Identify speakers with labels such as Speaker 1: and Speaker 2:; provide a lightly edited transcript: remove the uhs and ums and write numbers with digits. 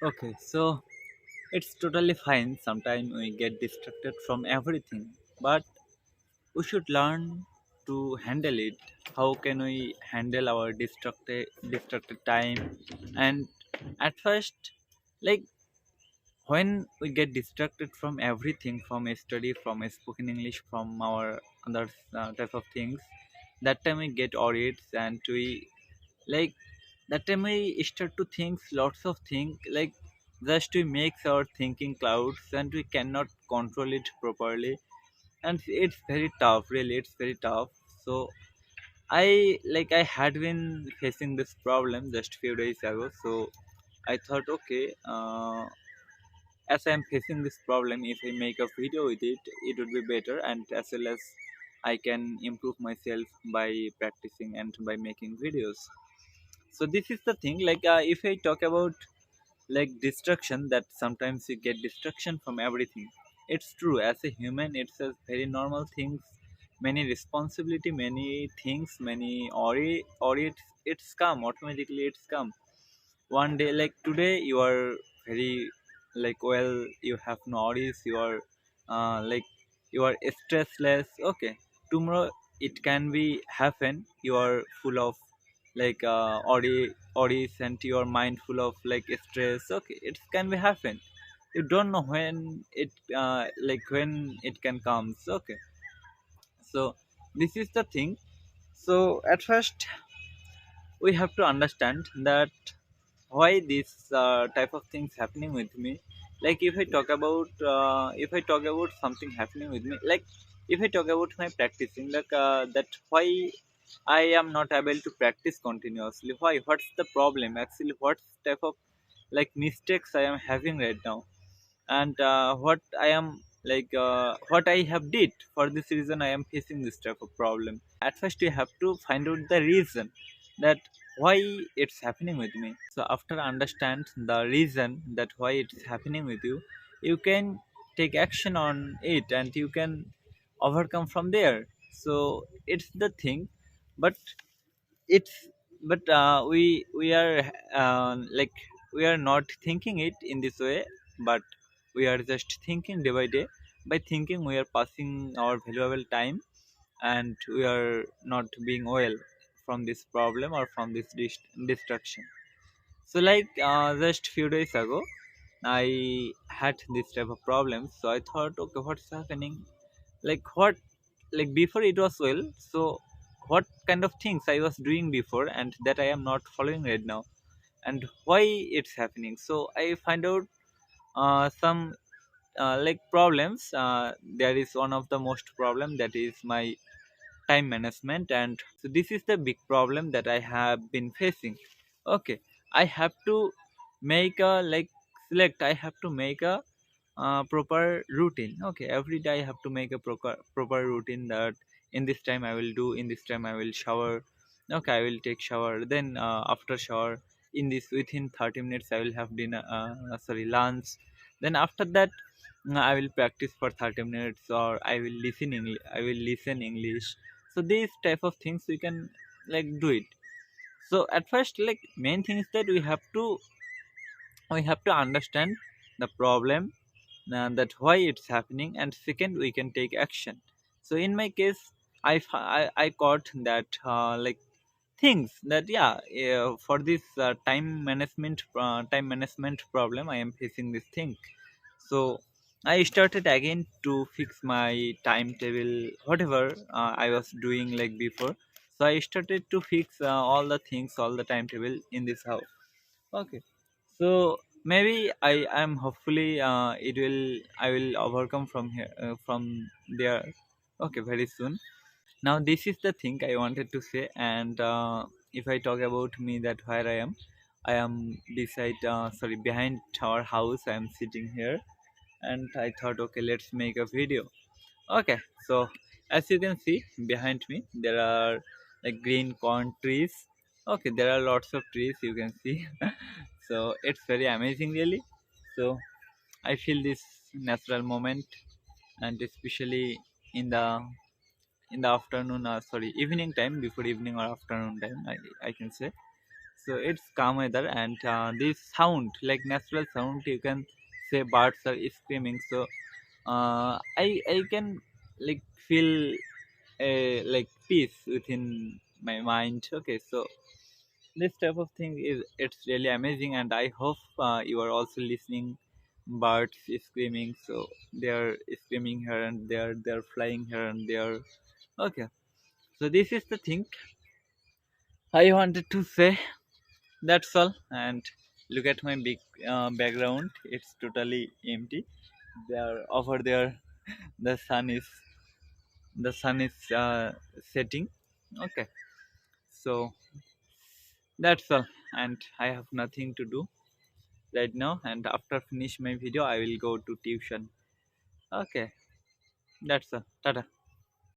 Speaker 1: Okay, so it's totally fine. Sometimes we get distracted from everything, but we should learn to handle it. How can we handle our distracted time? And at first, like when we get distracted from everything, from a study, from a spoken English, from our other type of things, that time we get worried and we like that time we start to think lots of things like just we makes our thinking clouds and we cannot control it properly, and it's very tough, really it's very tough. So I had been facing this problem just few days ago, so I thought, okay, as I'm facing this problem, if I make a video with it, it would be better, and as well as I can improve myself by practicing and by making videos. So this is the thing, if I talk about like distraction, that sometimes you get distraction from everything. It's true, as a human it's a very normal things, many responsibility, many things, many or it's come automatically, it's come one day. Like today you are very like well, you have no worries, you are like you are stressless. Okay, tomorrow it can be happen, you are full of like worries and your mind full of like stress. Okay, it can be happen, you don't know when it like when it can comes. Okay, so this is the thing. So at first we have to understand that why this type of things happening with me. Like if I talk about something happening with me, like if I talk about my practicing, that why I am not able to practice continuously, why, what's the problem actually, what type of like mistakes I am having right now, and what I am what I have did for this reason I am facing this type of problem. At first you have to find out the reason that why it's happening with me. So after understand the reason that why it's happening with you, you can take action on it and you can overcome from there. So it's the thing, but it's we are like we are not thinking it in this way, but we are just thinking day by day. By thinking we are passing our valuable time, and we are not being well from this problem or from this distraction. So just few days ago I had this type of problem, so I thought, okay, what's happening, what, like before it was well, so what kind of things I was doing before and that I am not following right now, and why it's happening. So I find out some problems. There is one of the most problem, that is my time management, and so this is the big problem that I have been facing. Okay, I have to make a select, I have to make a proper routine. Okay, every day I have to make a proper routine, that in this time I will do, in this time I will shower. Okay, I will take shower, then after shower, in this within 30 minutes I will have dinner, sorry, lunch. Then after that I will practice for 30 minutes, or I will listen English. So these type of things we can do it. So at first, main thing is that we have to understand the problem, that why it's happening, and second we can take action. So in my case, I caught that things that, yeah, for this time management problem I am facing this thing. So I started again to fix my timetable, whatever I was doing like before. So I started to fix all the things, all the timetable in this house. Okay, so maybe I am hopefully it will I will overcome from here, from there. Okay, very soon. Now this is the thing I wanted to say, and if I talk about me, that where I am beside, sorry, behind our house. I am sitting here, and I thought, okay, let's make a video. Okay, so as you can see behind me, there are like green corn trees. Okay, there are lots of trees you can see. So it's very amazing, really. So I feel this natural moment, and especially in the afternoon, sorry, evening time, before evening or afternoon time, I can say. So it's calm weather, and this sound, like natural sound, you can say birds are screaming. So I can like feel a like peace within my mind. Okay, so this type of thing is, it's really amazing, and I hope you are also listening birds screaming. So they are screaming here and there, they are flying here and there. Okay, so this is the thing I wanted to say. That's all. And look at my big background, it's totally empty. There over there, the sun is setting. Okay, so that's all, and I have nothing to do right now, and after finish my video I will go to tuition. Okay, that's all. Tata.